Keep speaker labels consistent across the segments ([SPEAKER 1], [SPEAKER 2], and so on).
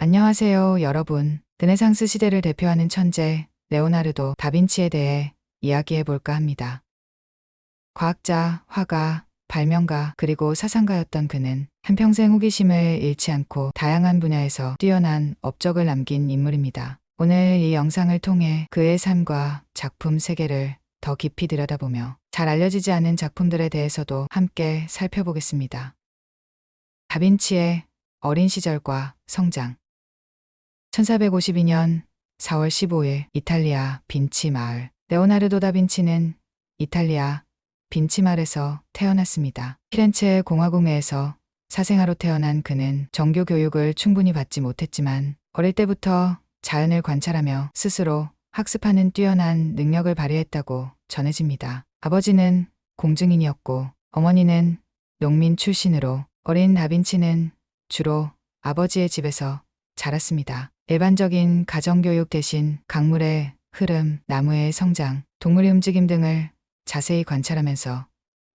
[SPEAKER 1] 안녕하세요, 여러분. 르네상스 시대를 대표하는 천재 레오나르도 다빈치에 대해 이야기해 볼까 합니다. 과학자, 화가, 발명가, 그리고 사상가였던 그는 한평생 호기심을 잃지 않고 다양한 분야에서 뛰어난 업적을 남긴 인물입니다. 오늘 이 영상을 통해 그의 삶과 작품 세계를 더 깊이 들여다보며 잘 알려지지 않은 작품들에 대해서도 함께 살펴보겠습니다. 다빈치의 어린 시절과 성장. 1452년 4월 15일 이탈리아 빈치 마을. 레오나르도 다빈치는 이탈리아 빈치 마을에서 태어났습니다. 피렌체 공화국내에서 사생아로 태어난 그는 정규 교육을 충분히 받지 못했지만 어릴 때부터 자연을 관찰하며 스스로 학습하는 뛰어난 능력을 발휘했다고 전해집니다. 아버지는 공증인이었고 어머니는 농민 출신으로 어린 다빈치는 주로 아버지의 집에서 자랐습니다. 일반적인 가정교육 대신 강물의 흐름, 나무의 성장, 동물의 움직임 등을 자세히 관찰하면서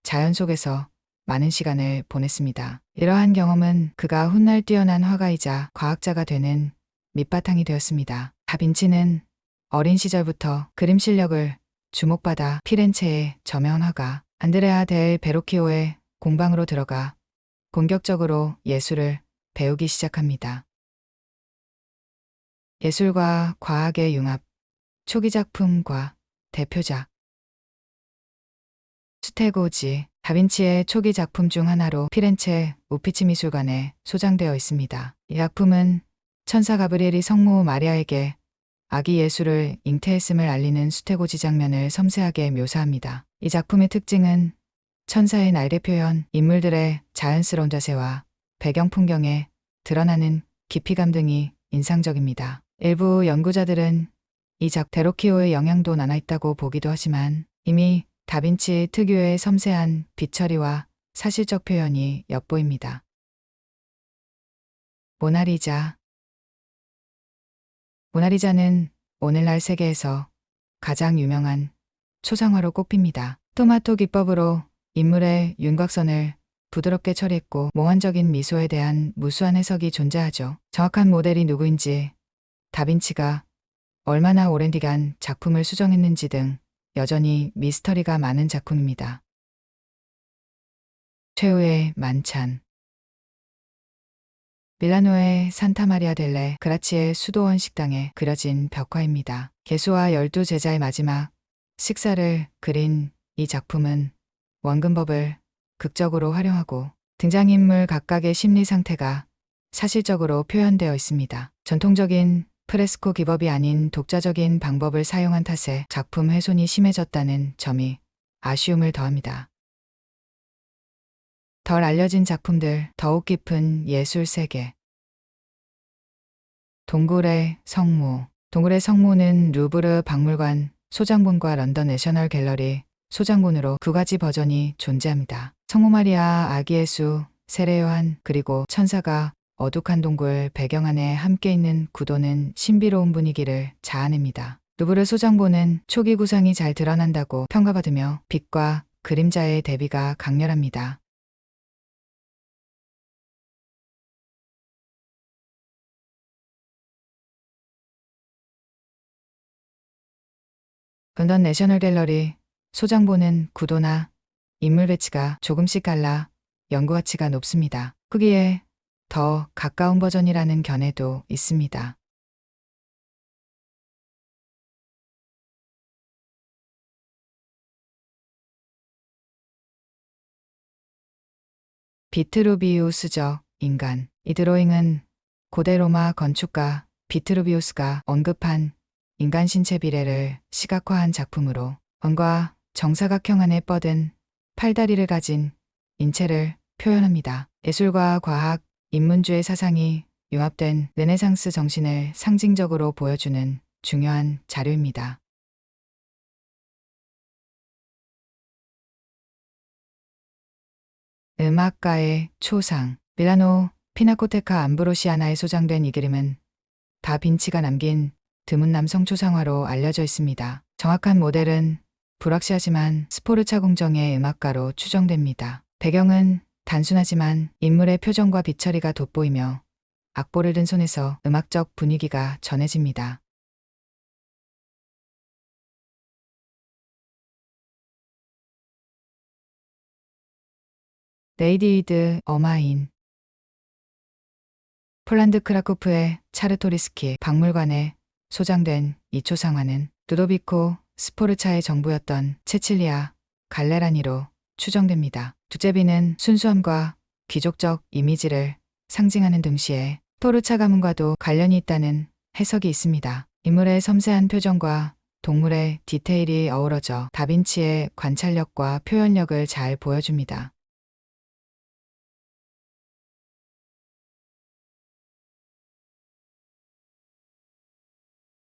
[SPEAKER 1] 자연 속에서 많은 시간을 보냈습니다. 이러한 경험은 그가 훗날 뛰어난 화가이자 과학자가 되는 밑바탕이 되었습니다. 다빈치는 어린 시절부터 그림 실력을 주목받아 피렌체의 저명 화가 안드레아 델 베로키오의 공방으로 들어가 본격적으로 예술을 배우기 시작합니다. 예술과 과학의 융합, 초기 작품과 대표작. 스테고지, 다빈치의 초기 작품 중 하나로 피렌체 우피치 미술관에 소장되어 있습니다. 이 작품은 천사 가브리엘이 성모 마리아에게 아기 예수를 잉태했음을 알리는 스테고지 장면을 섬세하게 묘사합니다. 이 작품의 특징은 천사의 날개 표현, 인물들의 자연스러운 자세와 배경 풍경에 드러나는 깊이감 등이 인상적입니다. 일부 연구자들은 이 베로키오의 영향도 남아있다고 보기도 하지만 이미 다빈치 특유의 섬세한 빛 처리와 사실적 표현이 엿보입니다. 모나리자. 모나리자는 오늘날 세계에서 가장 유명한 초상화로 꼽힙니다. 토마토 기법으로 인물의 윤곽선을 부드럽게 처리했고 몽환적인 미소에 대한 무수한 해석이 존재하죠. 정확한 모델이 누구인지, 다빈치가 얼마나 오랜 기간 작품을 수정했는지 등 여전히 미스터리가 많은 작품입니다. 최후의 만찬. 밀라노의 산타마리아 델레 그라치의 수도원 식당에 그려진 벽화입니다. 예수와 12제자의 마지막 식사를 그린 이 작품은 원근법을 극적으로 활용하고 등장인물 각각의 심리 상태가 사실적으로 표현되어 있습니다. 전통적인 프레스코 기법이 아닌 독자적인 방법을 사용한 탓에 작품 훼손이 심해졌다는 점이 아쉬움을 더합니다. 덜 알려진 작품들, 더욱 깊은 예술 세계. 동굴의 성모. 동굴의 성모는 루브르 박물관 소장본과 런던 내셔널 갤러리 소장본으로 두 가지 버전이 존재합니다. 성모 마리아, 아기 예수, 세례 요한, 그리고 천사가 어둑한 동굴 배경 안에 함께 있는 구도는 신비로운 분위기를 자아냅니다. 루브르 소장본은 초기 구상이 잘 드러난다고 평가받으며 빛과 그림자의 대비가 강렬합니다. 런던 내셔널 갤러리 소장본은 구도나 인물 배치가 조금씩 달라 연구 가치가 높습니다. 크기에 더 가까운 버전이라는 견해도 있습니다. 비트루비우스적 인간. 이 드로잉은 고대 로마 건축가 비트루비우스가 언급한 인간 신체 비례를 시각화한 작품으로 원과 정사각형 안에 뻗은 팔다리를 가진 인체를 표현합니다. 예술과 과학, 인문주의 사상이 융합된 르네상스 정신을 상징적으로 보여주는 중요한 자료입니다. 음악가의 초상. 밀라노 피나코테카 암브로시아나에 소장된 이 그림은 다빈치가 남긴 드문 남성 초상화로 알려져 있습니다. 정확한 모델은 불확실하지만 스포르차 궁정의 음악가로 추정됩니다. 배경은 단순하지만 인물의 표정과 빛처리가 돋보이며 악보를 든 손에서 음악적 분위기가 전해집니다. 레이디이드 어마인. 폴란드 크라쿠프의 차르토리스키 박물관에 소장된 이 초상화는 루도비코 스포르차의 정부였던 체칠리아 갈레라니로 추정됩니다. 두제비는 순수함과 귀족적 이미지를 상징하는 동시에 포르차 가문과도 관련이 있다는 해석이 있습니다. 인물의 섬세한 표정과 동물의 디테일이 어우러져 다빈치의 관찰력과 표현력을 잘 보여줍니다.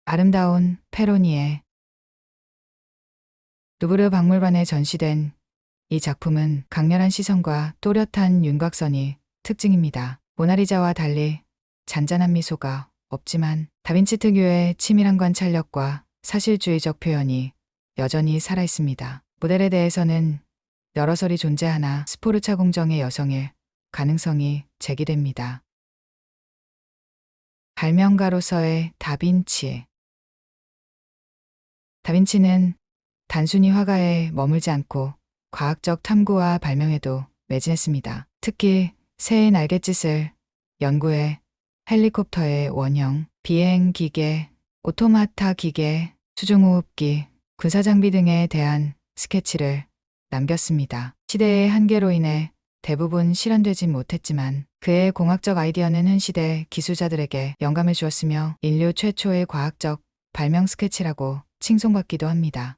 [SPEAKER 1] 아름다운 페로니에. 루브르 박물관에 전시된 이 작품은 강렬한 시선과 또렷한 윤곽선이 특징입니다. 모나리자와 달리 잔잔한 미소가 없지만 다빈치 특유의 치밀한 관찰력과 사실주의적 표현이 여전히 살아있습니다. 모델에 대해서는 여러 설이 존재하나 스포르차 궁정의 여성일 가능성이 제기됩니다. 발명가로서의 다빈치. 다빈치는 단순히 화가에 머물지 않고 과학적 탐구와 발명에도 매진했습니다. 특히 새의 날갯짓을 연구해 헬리콥터의 원형, 비행 기계, 오토마타 기계, 수중호흡기, 군사장비 등에 대한 스케치를 남겼습니다. 시대의 한계로 인해 대부분 실현되지 못했지만 그의 공학적 아이디어는 현 시대 기술자들에게 영감을 주었으며 인류 최초의 과학적 발명 스케치라고 칭송받기도 합니다.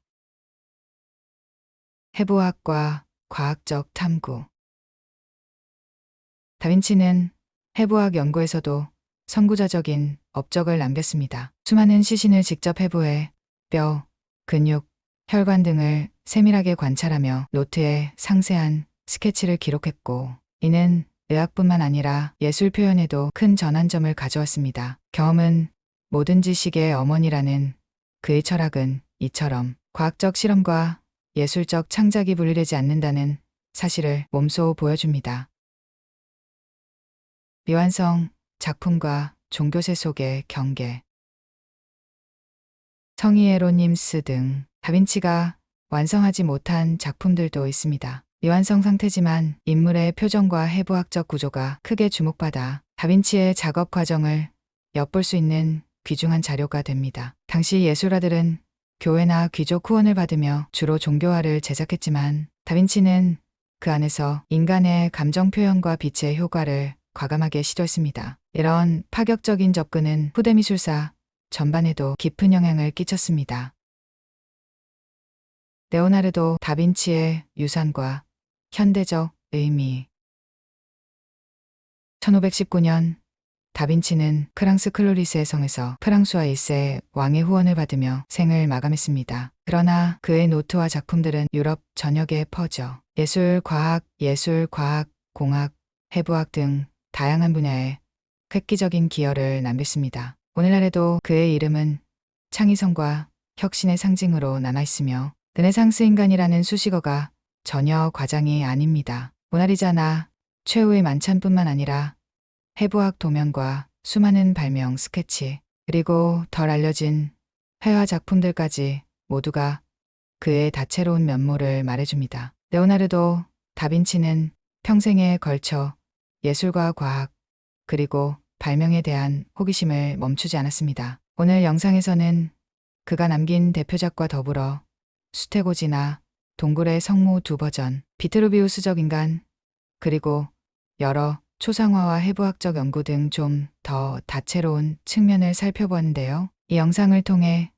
[SPEAKER 1] 해부학과 과학적 탐구. 다빈치는 해부학 연구에서도 선구자적인 업적을 남겼습니다. 수많은 시신을 직접 해부해 뼈, 근육, 혈관 등을 세밀하게 관찰하며 노트에 상세한 스케치를 기록했고, 이는 의학뿐만 아니라 예술 표현에도 큰 전환점을 가져왔습니다. 경험은 모든 지식의 어머니라는 그의 철학은 이처럼 과학적 실험과 예술적 창작이 분리되지 않는다는 사실을 몸소 보여줍니다. 미완성 작품과 종교세 속의 경계. 성이 에로님스 등 다빈치가 완성하지 못한 작품들도 있습니다. 미완성 상태지만 인물의 표정과 해부학적 구조가 크게 주목받아 다빈치의 작업 과정을 엿볼 수 있는 귀중한 자료가 됩니다. 당시 예술가들은 교회나 귀족 후원을 받으며 주로 종교화를 제작했지만 다빈치는 그 안에서 인간의 감정 표현과 빛의 효과를 과감하게 시도했습니다. 이런 파격적인 접근은 후대 미술사 전반에도 깊은 영향을 끼쳤습니다. 레오나르도 다빈치의 유산과 현대적 의미. 1519년 다빈치는 프랑스 클로리스의 성에서 프랑수아 1세 왕의 후원을 받으며 생을 마감했습니다. 그러나 그의 노트와 작품들은 유럽 전역에 퍼져 예술, 과학, 공학, 해부학 등 다양한 분야에 획기적인 기여를 남겼습니다. 오늘날에도 그의 이름은 창의성과 혁신의 상징으로 남아있으며 르네상스 인간이라는 수식어가 전혀 과장이 아닙니다. 모나리자나 최후의 만찬뿐만 아니라 해부학 도면과 수많은 발명 스케치, 그리고 덜 알려진 회화 작품들까지 모두가 그의 다채로운 면모를 말해줍니다. 레오나르도 다빈치는 평생에 걸쳐 예술과 과학, 그리고 발명에 대한 호기심을 멈추지 않았습니다. 오늘 영상에서는 그가 남긴 대표작과 더불어 수테고지나 동굴의 성모 2버전, 비트루비우스적 인간, 그리고 여러 초상화와 해부학적 연구 등 좀 더 다채로운 측면을 살펴보았는데요. 이 영상을 통해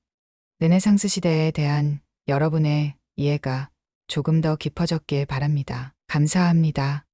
[SPEAKER 1] 르네상스 시대에 대한 여러분의 이해가 조금 더 깊어졌길 바랍니다. 감사합니다.